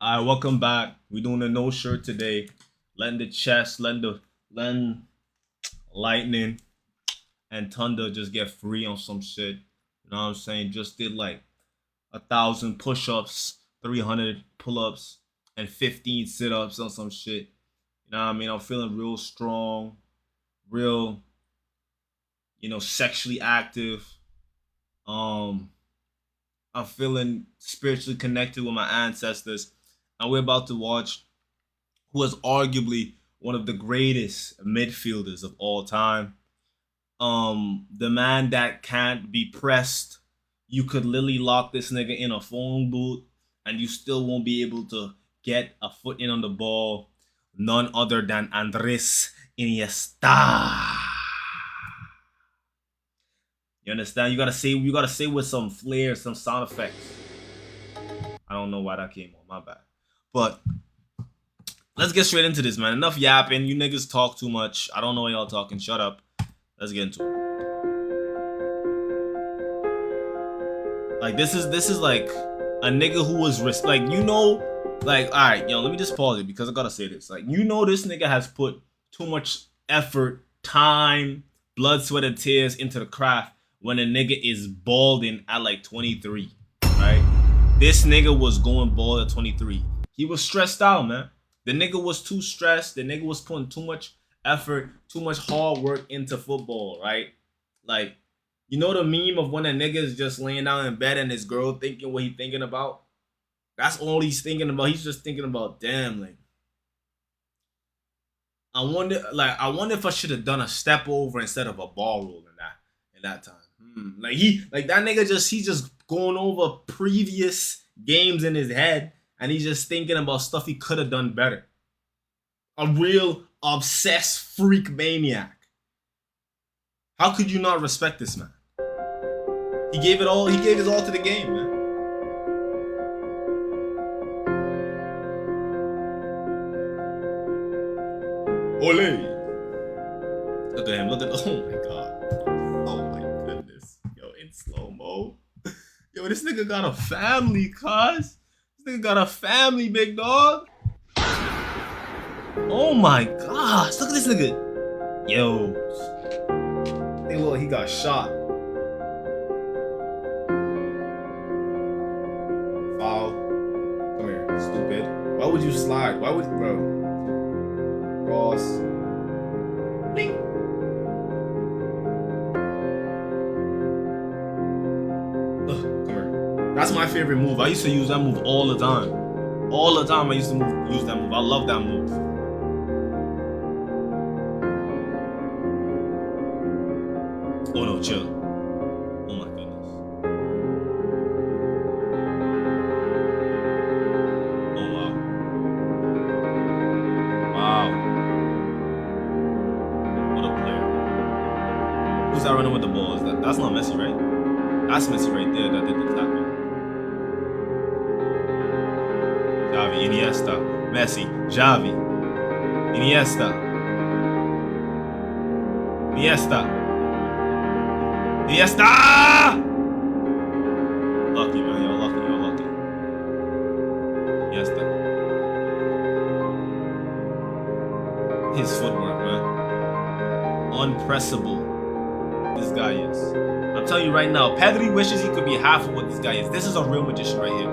Alright, welcome back. We're doing a no shirt today. Letting the chest, letting lightning and thunder just get free on some shit. You know what I'm saying? Just did like 1,000 push-ups, 300 pull-ups, and 15 sit-ups on some shit. You know what I mean? I'm feeling real strong, real, sexually active. Um, I'm feeling spiritually connected with my ancestors. And we're about to watch who is arguably one of the greatest midfielders of all time. The man that can't be pressed. You could literally lock this nigga in a phone booth and you still won't be able to get a foot in on the ball. None other than Andrés Iniesta. You understand? You gotta say with some flair, some sound effects. I don't know why that came on, my bad. But let's get straight into this, man. Enough yapping. You niggas talk too much. I don't know why y'all talking. Shut up. Let's get into it. Like this is like a nigga who was alright, let me just pause it because I gotta say this. Like, this nigga has put too much effort, time, blood, sweat, and tears into the craft when a nigga is balding at like 23, right? This nigga was going bald at 23. He was stressed out, man. The nigga was too stressed. The nigga was putting too much effort, too much hard work into football, right? Like, you know the meme of when a nigga is just laying down in bed and his girl thinking what he thinking about? That's all he's thinking about. He's just thinking about, damn, like, I wonder if I should have done a step over instead of a ball roll in that time. That nigga he's just going over previous games in his head and he's just thinking about stuff he could have done better. A real obsessed freak maniac. How could you not respect this man? He gave it all. He gave his all to the game, man. Ole. Look at him. Oh my god. Oh my goodness. Yo, in slow mo. Yo, this nigga got a family, cuz. This nigga got a family, big dog. Oh my gosh. Look at this nigga. Yo. Hey, look, he got shot. Foul. Come here, stupid. Why would you slide? Why would you, bro? Cross. Bing. Ugh, come here. That's my favorite move. I used to use that move all the time. All the time I used to use that move. I love that move. Oh no, chill. Oh my goodness. Oh wow. Wow. What a player. Who's that running with the ball? That's not Messi, right? That's Messi right there that did the tackle. Xavi, Iniesta, Messi, Xavi, Iniesta, Iniesta! Lucky, man. You're lucky. Iniesta. His footwork, man. Unpressable. This guy is. I'm telling you right now, Pedri wishes he could be half of what this guy is. This is a real magician right here.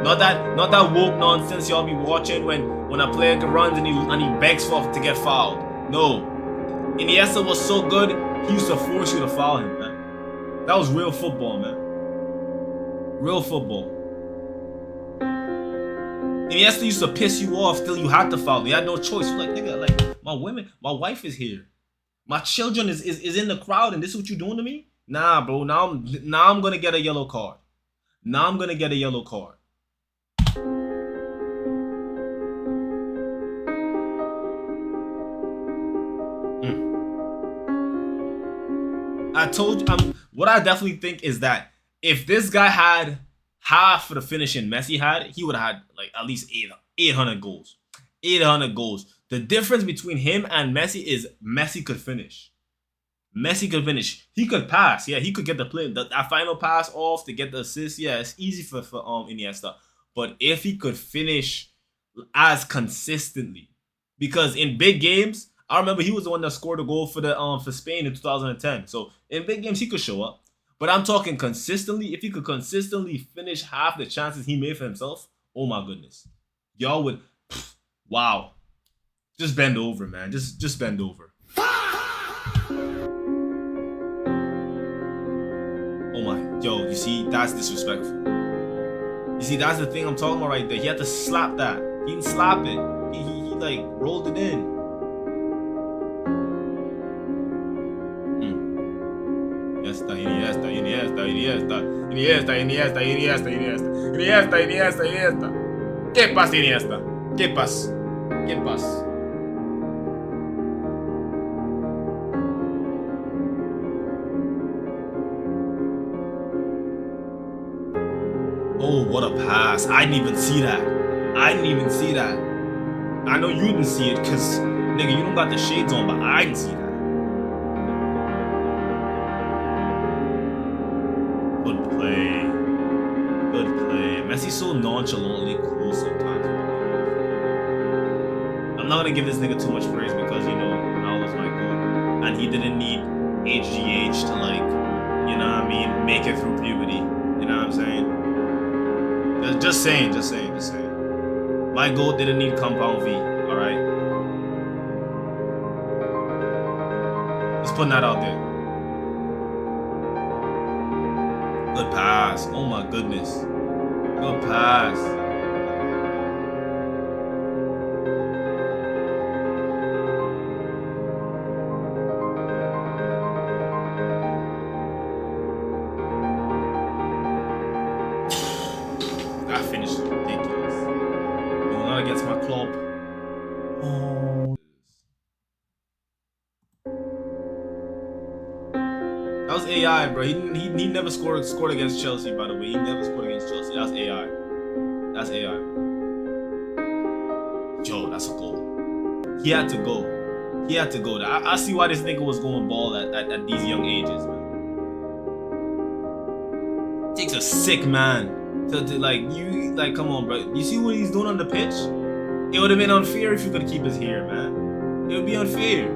Not that woke nonsense y'all be watching when a player runs and he begs for to get fouled. No. Iniesta was so good, he used to force you to foul him, man. That was real football, man. Real football. Iniesta used to piss you off till you had to foul. You had no choice. You're like, nigga, like, my wife is here. My children is in the crowd and this is what you doing to me? Nah, bro. Now I'm gonna get a yellow card. I told you, what I definitely think is that if this guy had half of the finishing Messi had, he would have had like at least 800 goals. 800 goals. The difference between him and Messi is Messi could finish. He could pass. Yeah, he could get the play. That final pass off to get the assist. Yeah, it's easy for Iniesta. but if he could finish as consistently, because in big games, I remember he was the one that scored a goal for Spain in 2010. So in big games, he could show up. But I'm talking consistently. If he could consistently finish half the chances he made for himself, oh my goodness, y'all would, wow, just bend over, man. Just bend over. Oh my, yo, you see, that's disrespectful. You see, that's the thing I'm talking about right there. He had to slap that. He didn't slap it. He like rolled it in. Iniesta. ¿Qué pasa, Iniesta? ¿Qué pasa? ¿Qué pasa? Oh, what a pass. I didn't even see that. I know you didn't see it because, nigga, you don't got the shades on, but I didn't see that. Good play. Messi's so nonchalantly cool sometimes. I'm not gonna give this nigga too much praise because, you know, Ronaldo's my goal. And he didn't need HGH to, like, you know what I mean, make it through puberty. You know what I'm saying? Just saying. My goal didn't need compound V, alright? Just putting that out there. Good pass. Oh my goodness. Good pass. That finish is ridiculous. Going out against my club. Oh. That was AI, bro. He never scored against Chelsea, by the way. He never scored against Chelsea. That's AI. That's AI. Yo, that's a goal. He had to go. I see why this nigga was going ball at these young ages, man. It takes a sick man to like, come on, bro. You see what he's doing on the pitch? It would have been unfair if you could keep his hair, man. It would be unfair.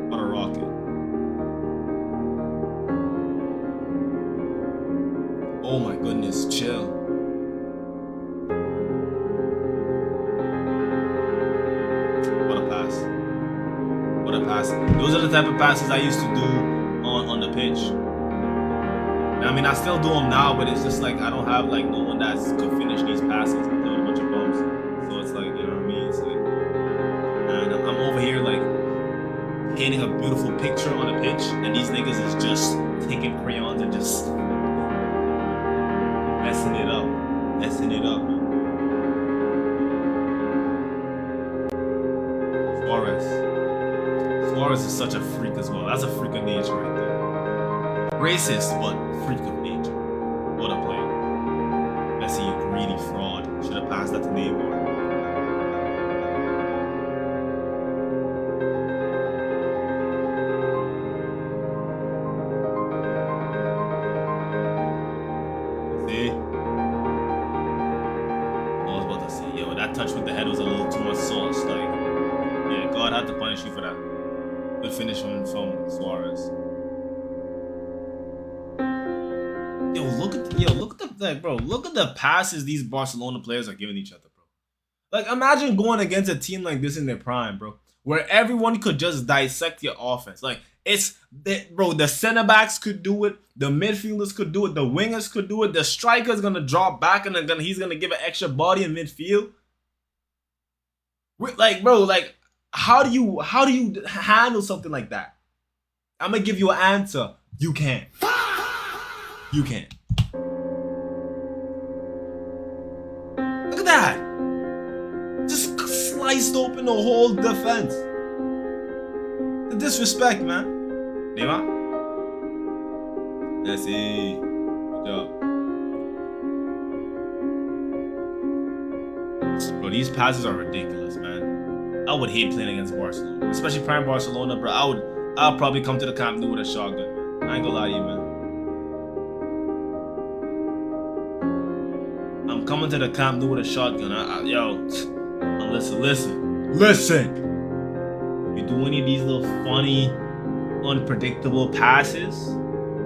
What a rocket. Oh my goodness, chill. What a pass. Those are the type of passes I used to do on the pitch. I mean, I still do them now, but it's just like I don't have like no one that could finish these passes. I play with a bunch of bums, so it's like, you know what I mean? It's like, and I'm over here like painting a beautiful picture on a pitch, and these niggas is just taking crayons and just messing it up, man. Suarez is such a freak as well. That's a freak of nature right there. Racist, but freak of nature. What a play. Messi, you greedy fraud. Should have passed that to Neymar. See? I was about to say, yo, that touch with the head was a little too much sauce. Like, yeah, God had to punish you for that. Good finish from Suarez. Look at the passes these Barcelona players are giving each other, bro. Like, imagine going against a team like this in their prime, bro, where everyone could just dissect your offense. Like, the center backs could do it, the midfielders could do it, the wingers could do it, the striker's gonna drop back and he's gonna give an extra body in midfield. Like, bro, like, how do you handle something like that? I'm gonna give you an answer. You can't. You can't. Look at that. Just sliced open the whole defense. The disrespect, man. Neymar. That's it. Good job. Bro, these passes are ridiculous, man. I would hate playing against Barcelona, especially prime Barcelona, bro. I'll probably come to the Camp Nou with a shotgun, man. I ain't gonna lie to you, man. coming to the Camp Nou with a shotgun. Listen. You do any of these little funny, unpredictable passes,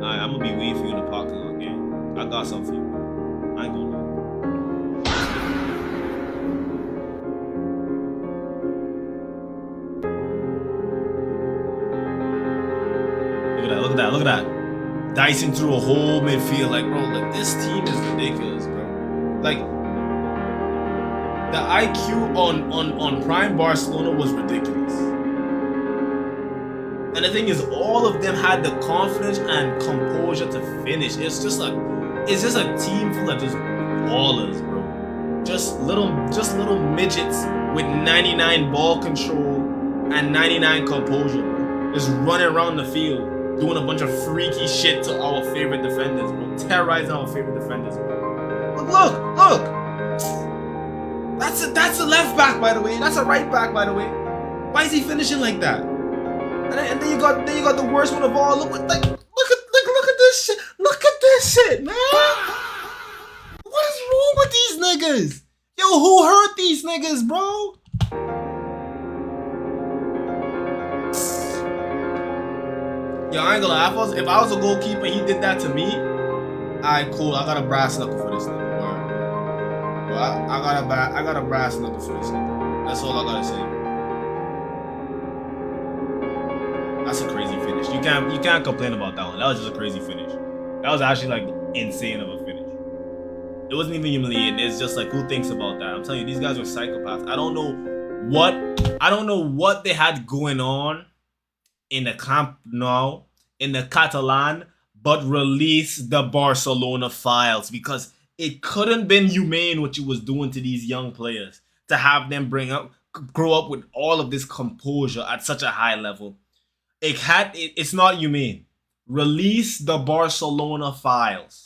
I'm gonna be waiting for you in the parking lot, okay? I got something for you. I ain't gonna lie. Look at that. Dicing through a whole midfield, like, bro, like, this team is ridiculous, bro. Like, the IQ on Prime Barcelona was ridiculous. And the thing is, all of them had the confidence and composure to finish. It's just a team full of just ballers, bro. Just little midgets with 99 ball control and 99 composure, bro. Just running around the field, doing a bunch of freaky shit to our favorite defenders, bro. Terrorizing our favorite defenders, bro. Look! That's a left back, by the way. That's a right back, by the way. Why is he finishing like that? And then you got the worst one of all. Look at this shit. Look at this shit, man. What is wrong with these niggas? Yo, who hurt these niggas, bro? Yo, I ain't gonna lie. If I was a goalkeeper and he did that to me, alright, cool. I got a brass knuckle for this nigga. Well, I got a brass knuckle for this nigga. That's all I gotta say. That's a crazy finish. You can't complain about that one. That was just a crazy finish. That was actually like insane of a finish. It wasn't even humiliating. It's just like, who thinks about that? I'm telling you, these guys were psychopaths. I don't know what they had going on in the Camp Nou, in the Catalan, but release the Barcelona files, because it couldn't been humane what you was doing to these young players to have them grow up with all of this composure at such a high level. It's not humane. Release the Barcelona files.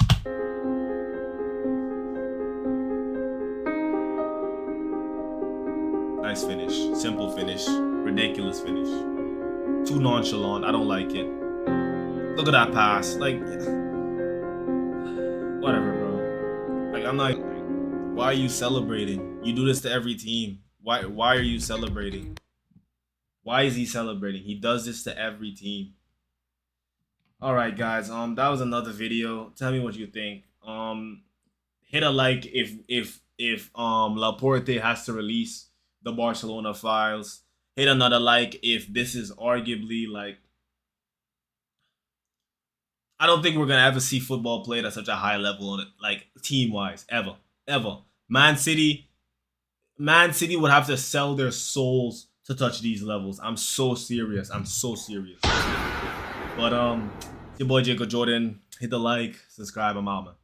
Nice finish. Simple finish. Ridiculous finish. Too nonchalant. I don't like it. Look at that pass. Like, whatever, bro. Like, I'm not. Why are you celebrating? You do this to every team. Why are you celebrating? Why is he celebrating? He does this to every team. All right, guys. That was another video. Tell me what you think. Hit a like if Laporte has to release the Barcelona files. Hit another like if this is arguably like. I don't think we're gonna ever see football played at such a high level on it, like team-wise, ever. Man City would have to sell their souls to touch these levels. I'm so serious. But it's your boy Jacob Jordan. Hit the like, subscribe. I'm out, man.